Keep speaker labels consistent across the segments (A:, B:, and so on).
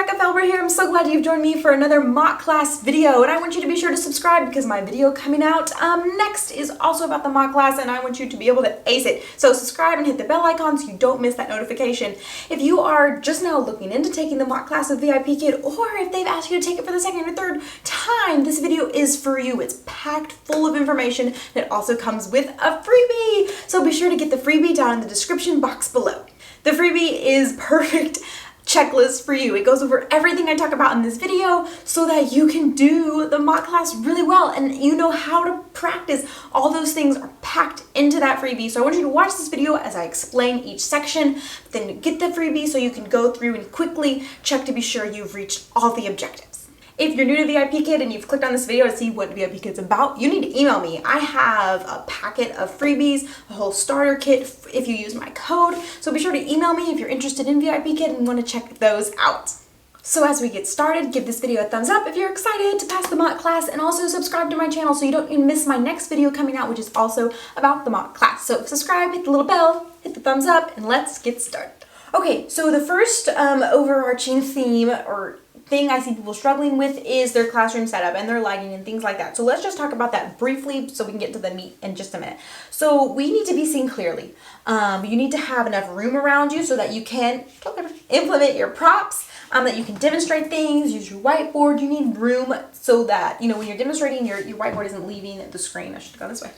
A: Rebecca Felber here. I'm so glad you've joined me for another mock class video, and I want you to be sure to subscribe because my video coming out next is also about the mock class, and I want you to be able to ace it. So subscribe and hit the bell icon so you don't miss that notification. If you are just now looking into taking the mock class with VIPKID, or if they've asked you to take it for the second or third time, this video is for you. It's packed full of information, and it also comes with a freebie. So be sure to get the freebie down in the description box below. The freebie is perfect checklist for you. It goes over everything I talk about in this video so that you can do the mock class really well and you know how to practice. All those things are packed into that freebie. So I want you to watch this video as I explain each section, then get the freebie so you can go through and quickly check to be sure you've reached all the objectives. If you're new to VIPKID and you've clicked on this video to see what VIPKID's about, you need to email me. I have a packet of freebies, a whole starter kit if you use my code. So be sure to email me if you're interested in VIPKID and want to check those out. So as we get started, give this video a thumbs up if you're excited to pass the mock class, and also subscribe to my channel so you don't miss my next video coming out, which is also about the mock class. So subscribe, hit the little bell, hit the thumbs up, and let's get started. Okay, so the first overarching theme or thing I see people struggling with is their classroom setup and their lighting and things like that. So let's just talk about that briefly so we can get to the meat in just a minute. So we need to be seen clearly. You need to have enough room around you so that you can implement your props, that you can demonstrate things, use your whiteboard. You need room so that, you know, when you're demonstrating, your whiteboard isn't leaving the screen. I should have gone this way.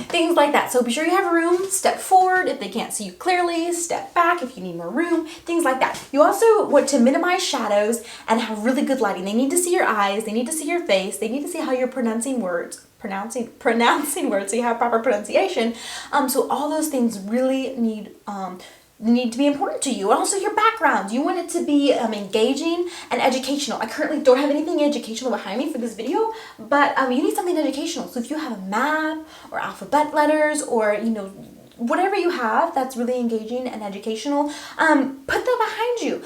A: Things like that. So be sure you have room. Step forward if they can't see you clearly. Step back if you need more room. Things like that. You also want to minimize shadows and have really good lighting. They need to see your eyes. They need to see your face. They need to see how you're pronouncing words. Pronouncing words so you have proper pronunciation. So all those things really need to be important to you. And also your background. You want it to be engaging and educational. I currently don't have anything educational behind me for this video, but you need something educational. So if you have a map or alphabet letters or, you know, whatever you have that's really engaging and educational, put that behind you.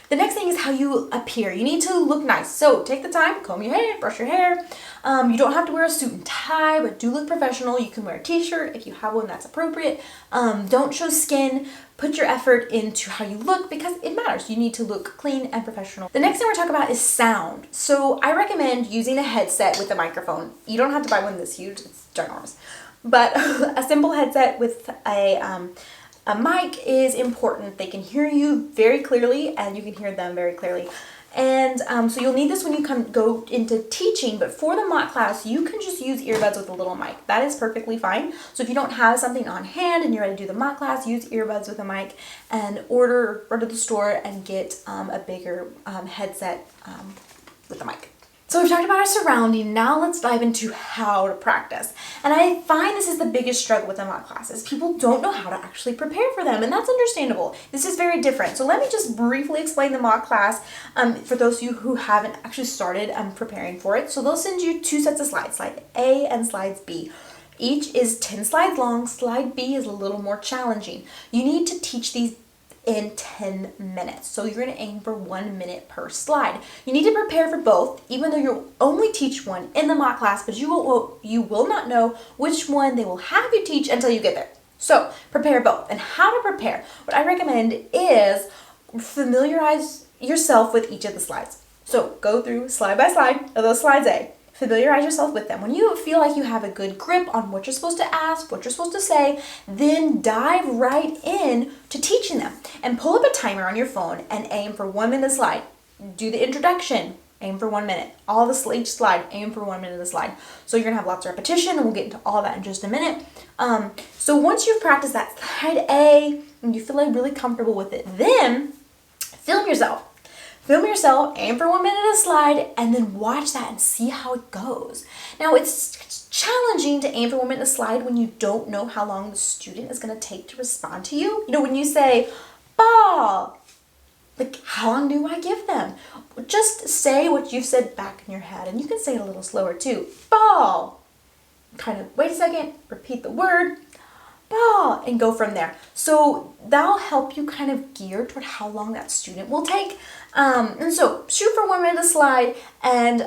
A: The next thing is how you appear. You need to look nice. So take the time, comb your hair, brush your hair. You don't have to wear a suit and tie, but do look professional. You can wear a t-shirt if you have one that's appropriate. Don't show skin. Put your effort into how you look because it matters. You need to look clean and professional. The next thing we're talking about is sound. So I recommend using a headset with a microphone. You don't have to buy one this huge, it's ginormous. But a simple headset with a mic is important. They can hear you very clearly and you can hear them very clearly. And so you'll need this when you go into teaching, but for the mock class, you can just use earbuds with a little mic. That is perfectly fine. So if you don't have something on hand and you're ready to do the mock class, use earbuds with a mic and order to the store and get a bigger headset with a mic. So we've talked about our surrounding. Now let's dive into how to practice. And I find this is the biggest struggle with the mock classes. People don't know how to actually prepare for them, and that's understandable. This is very different. So let me just briefly explain the mock class for those of you who haven't actually started preparing for it. So they'll send you two sets of slides, slide A and slides B. Each is 10 slides long. Slide B is a little more challenging. You need to teach these in 10 minutes. So you're going to aim for 1 minute per slide. You need to prepare for both, even though you'll only teach one in the mock class, but you will not know which one they will have you teach until you get there. So prepare both. And how to prepare? What I recommend is familiarize yourself with each of the slides. So go through slide by slide of those slides A. Familiarize yourself with them. When you feel like you have a good grip on what you're supposed to ask, what you're supposed to say, then dive right in to teaching them. And pull up a timer on your phone and aim for 1 minute a slide. Do the introduction, aim for 1 minute. Each slide, aim for 1 minute a slide. So you're gonna have lots of repetition, and we'll get into all that in just a minute. So once you've practiced that slide A, and you feel like really comfortable with it, then film yourself. Film yourself, aim for 1 minute a slide, and then watch that and see how it goes. Now, it's challenging to aim for 1 minute a slide when you don't know how long the student is going to take to respond to you. You know, when you say, ball, like, how long do I give them? Just say what you've said back in your head, and you can say it a little slower too. Ball. Kind of, wait a second, repeat the word. Ball, and go from there. So that'll help you kind of gear toward how long that student will take. And so shoot for 1 minute a slide, and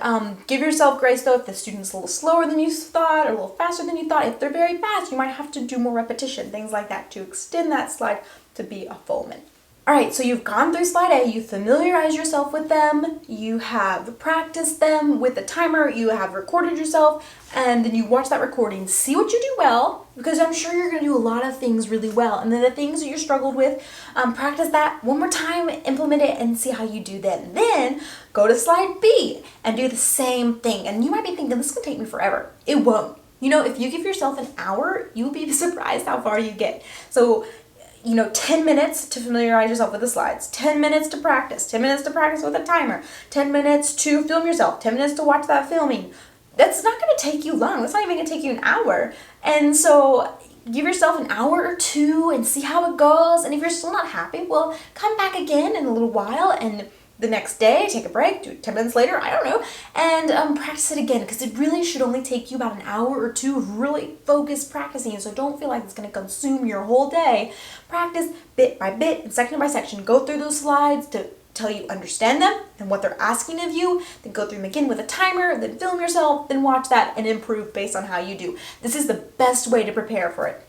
A: give yourself grace though if the student's a little slower than you thought or a little faster than you thought. If they're very fast, you might have to do more repetition, things like that to extend that slide to be a full minute. All right, so you've gone through slide A, you familiarize yourself with them, you have practiced them with the timer, you have recorded yourself, and then you watch that recording, see what you do well, because I'm sure you're gonna do a lot of things really well. And then the things that you struggled with, practice that one more time, implement it, and see how you do then. Then go to slide B and do the same thing. And you might be thinking, this is gonna take me forever. It won't. You know, if you give yourself an hour, you'll be surprised how far you get. So, 10 minutes to familiarize yourself with the slides, 10 minutes to practice, 10 minutes to practice with a timer, 10 minutes to film yourself, 10 minutes to watch that filming. That's not going to take you long. That's not even going to take you an hour. And so give yourself an hour or two and see how it goes. And if you're still not happy, well, come back again in a little while, and the next day, take a break, do it 10 minutes later, I don't know, and practice it again, because it really should only take you about an hour or two of really focused practicing. So don't feel like it's going to consume your whole day. Practice bit by bit and section by section. Go through those slides to till you understand them and what they're asking of you. Then go through them again with a timer, then film yourself, then watch that and improve based on how you do. This is the best way to prepare for it.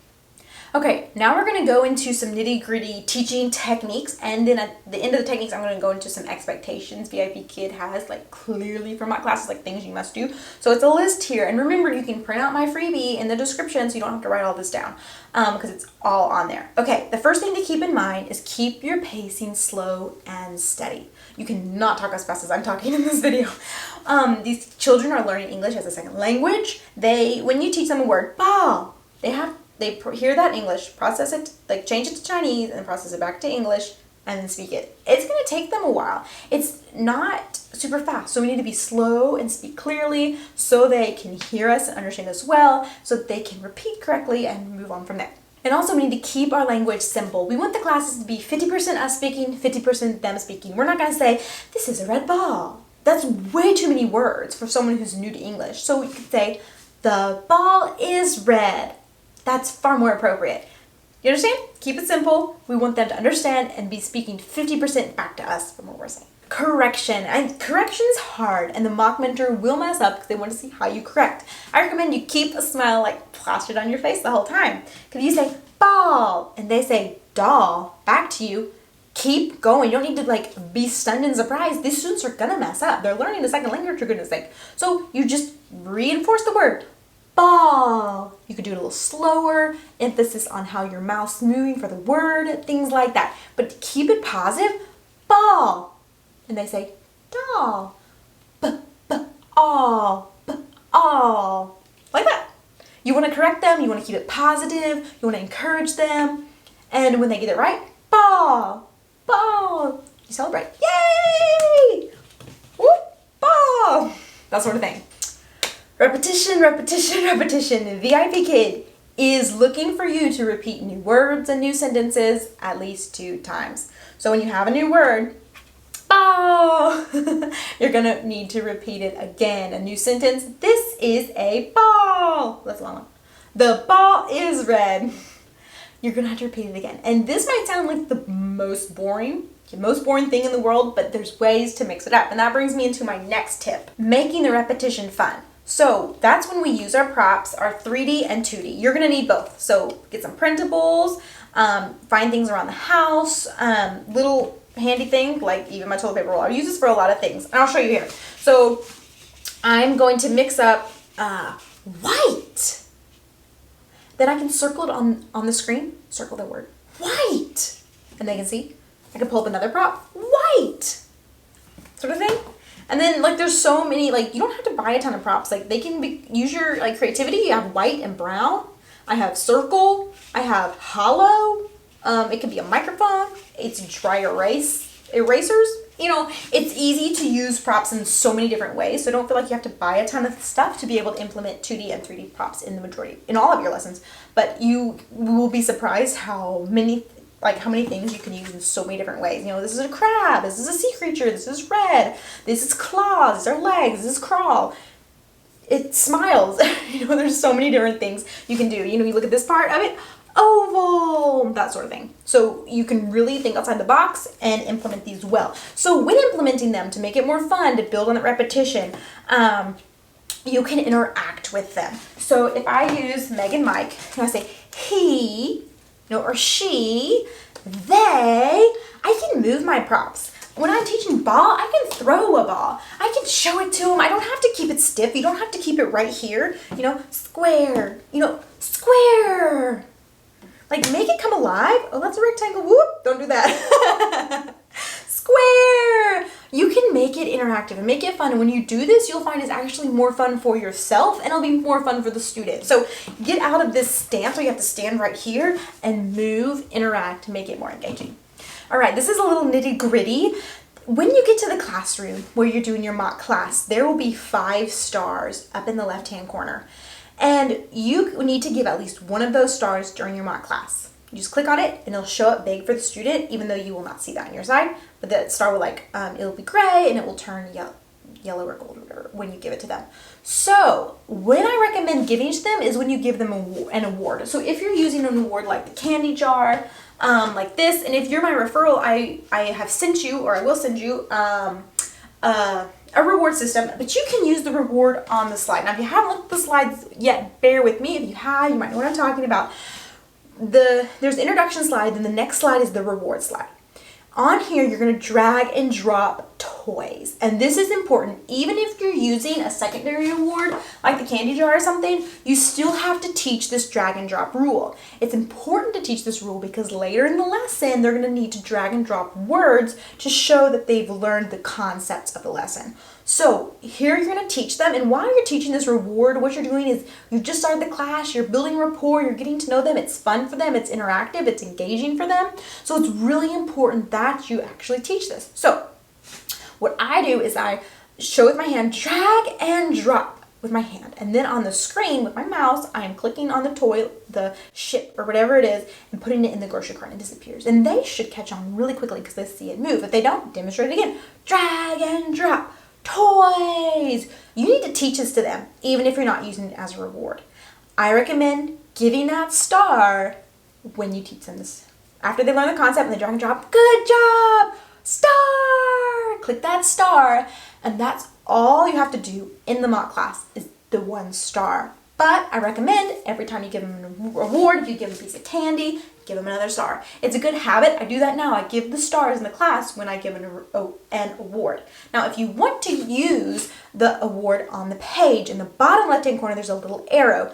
A: Okay, now we're going to go into some nitty-gritty teaching techniques, and then at the end of the techniques, I'm going to go into some expectations VIPKID has, like clearly for mock classes, like things you must do. So it's a list here, and remember, you can print out my freebie in the description so you don't have to write all this down, because it's all on there. Okay, the first thing to keep in mind is keep your pacing slow and steady. You cannot talk as fast as I'm talking in this video. These children are learning English as a second language. When you teach them a word, ball, they hear that English, process it, like change it to Chinese, and process it back to English, and then speak it. It's going to take them a while. It's not super fast, so we need to be slow and speak clearly so they can hear us and understand us well, so that they can repeat correctly and move on from there. And also, we need to keep our language simple. We want the classes to be 50% us speaking, 50% them speaking. We're not going to say, this is a red ball. That's way too many words for someone who's new to English. So we could say, the ball is red. That's far more appropriate. You understand? Keep it simple. We want them to understand and be speaking 50% back to us from what we're saying. Correction. And correction is hard, and the mock mentor will mess up because they want to see how you correct. I recommend you keep a smile like plastered on your face the whole time. Because you say ball and they say doll back to you, keep going. You don't need to be stunned and surprised. These students are gonna mess up. They're learning a second language, for goodness sake. So you just reinforce the word. Ball. You could do it a little slower, emphasis on how your mouth's moving for the word, things like that. But keep it positive. Ball. And they say doll. All. All. Like that. You want to correct them. You want to keep it positive. You want to encourage them. And when they get it right, ball. Ball. You celebrate. Yay! Whoop, ball. That sort of thing. Repetition, repetition, repetition. VIPKID is looking for you to repeat new words and new sentences at least 2 times. So when you have a new word, ball, you're going to need to repeat it again. A new sentence, this is a ball. That's a long one. The ball is red. You're going to have to repeat it again. And this might sound like the most boring thing in the world, but there's ways to mix it up. And that brings me into my next tip, making the repetition fun. So that's when we use our props, our 3D and 2D. You're going to need both. So get some printables, find things around the house, little handy thing like even my toilet paper roll. I use this for a lot of things, and I'll show you here. So I'm going to mix up white. Then I can circle it on the screen, circle the word white, and they can see. I can pull up another prop, white, sort of thing. And then there's so many, you don't have to buy a ton of props. They can use your creativity. You have white and brown. I have circle. I have hollow. It could be a microphone. It's dry erasers. It's easy to use props in so many different ways. So don't feel like you have to buy a ton of stuff to be able to implement 2D and 3D props in all of your lessons. But you will be surprised how many things you can use in so many different ways. This is a crab, this is a sea creature, this is red, this is claws, these are legs, this is crawl. It smiles. There's so many different things you can do. You look at this part of it, oval, that sort of thing. So you can really think outside the box and implement these well. So when implementing them, to make it more fun, to build on that repetition, you can interact with them. So if I use Meg and Mike, and I say he, or she, they, I can move my props. When I'm teaching ball, I can throw a ball. I can show it to them. I don't have to keep it stiff. You don't have to keep it right here. You know, square, you know, square. Like, make it come alive. Oh, that's a rectangle. Whoop, don't do that. Square. You can make it interactive and make it fun. And when you do this, you'll find it's actually more fun for yourself and it'll be more fun for the student. So get out of this stance where you have to stand right here and move, interact, make it more engaging. All right, this is a little nitty gritty. When you get to the classroom where you're doing your mock class, there will be 5 stars up in the left-hand corner. And you need to give at least one of those stars during your mock class. You just click on it and it'll show up big for the student, even though you will not see that on your side. But that star will it'll be gray and it will turn yellow or gold or whatever when you give it to them. So when I recommend giving it to them is when you give them an award. So if you're using an award like the candy jar, like this, and if you're my referral, I have sent you, or I will send you, a reward system, but you can use the reward on the slide. Now, if you haven't looked at the slides yet, bear with me. If you have, you might know what I'm talking about. There's the introduction slide, then the next slide is the reward slide. On here, you're going to drag and drop toys. And this is important. Even if you're using a secondary award, like the candy jar or something, you still have to teach this drag and drop rule. It's important to teach this rule because later in the lesson, they're going to need to drag and drop words to show that they've learned the concepts of the lesson. So here you're going to teach them, and while you're teaching this reward, what you're doing is you've just started the class, you're building rapport, you're getting to know them, it's fun for them, it's interactive, it's engaging for them. So it's really important that you actually teach this. So what I do is I show with my hand, drag and drop with my hand, and then on the screen with my mouse, I am clicking on the toy, the ship or whatever it is, and putting it in the grocery cart and it disappears. And they should catch on really quickly because they see it move. If they don't, demonstrate it again. Drag and drop. Toys! You need to teach this to them, even if you're not using it as a reward. I recommend giving that star when you teach them this. After they learn the concept and they drag and drop, good job! Star! Click that star, and that's all you have to do in the mock class is the 1 star. But I recommend every time you give them an award, if you give them a piece of candy, give them another star. It's a good habit. I do that now. I give the stars in the class when I give an award. Now, if you want to use the award on the page, in the bottom left-hand corner, there's a little arrow.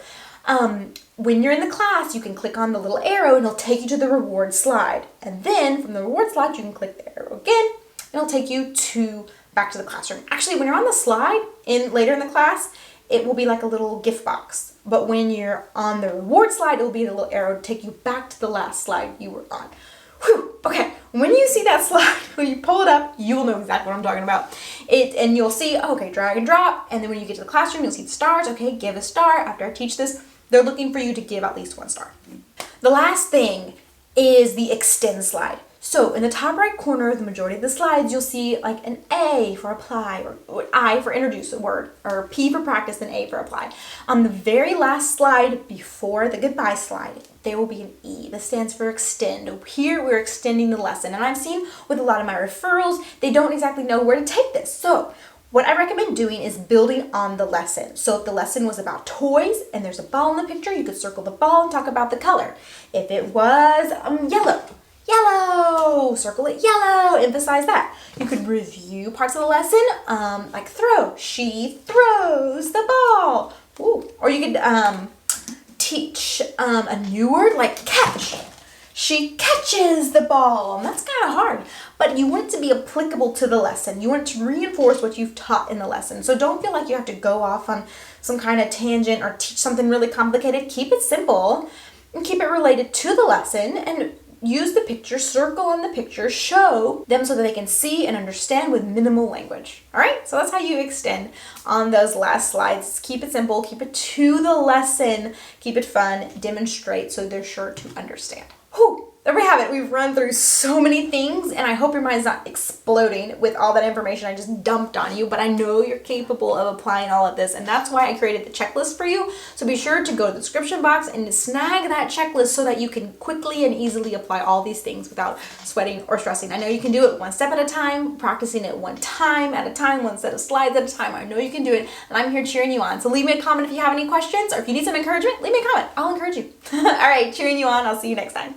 A: When you're in the class, you can click on the little arrow and it'll take you to the reward slide. And then from the reward slide, you can click the arrow again and it'll take you back to the classroom. Actually, when you're on the slide later in the class, it will be like a little gift box. But when you're on the reward slide, it will be a little arrow to take you back to the last slide you were on. Whew, okay, when you see that slide, when you pull it up, you will know exactly what I'm talking about. And you'll see, okay, drag and drop, and then when you get to the classroom, you'll see the stars. Okay, give a star. After I teach this, they're looking for you to give at least 1 star. The last thing is the extend slide. So in the top right corner, the majority of the slides, you'll see like an A for apply, or I for introduce a word, or P for practice, and A for apply. On the very last slide before the goodbye slide, there will be an E. This stands for extend. Here we're extending the lesson. And I've seen with a lot of my referrals, they don't exactly know where to take this. So what I recommend doing is building on the lesson. So if the lesson was about toys and there's a ball in the picture, you could circle the ball and talk about the color. If it was yellow, circle it yellow, emphasize that. You could review parts of the lesson, like throw. She throws the ball. Ooh. Or you could teach a new word like catch. She catches the ball. And that's kind of hard, but you want it to be applicable to the lesson. You want it to reinforce what you've taught in the lesson. So don't feel like you have to go off on some kind of tangent or teach something really complicated. Keep it simple and keep it related to the lesson, and use the picture, circle on the picture, show them so that they can see and understand with minimal language. All right, so that's how you extend on those last slides. Keep it simple, keep it to the lesson, keep it fun, demonstrate so they're sure to understand. Whew. There we have it. We've run through so many things, and I hope your mind's not exploding with all that information I just dumped on you, but I know you're capable of applying all of this, and that's why I created the checklist for you. So be sure to go to the description box and snag that checklist so that you can quickly and easily apply all these things without sweating or stressing. I know you can do it 1 step at a time, practicing it 1 time at a time, 1 set of slides at a time. I know you can do it, and I'm here cheering you on. So leave me a comment if you have any questions, or if you need some encouragement, leave me a comment. I'll encourage you. All right, cheering you on. I'll see you next time.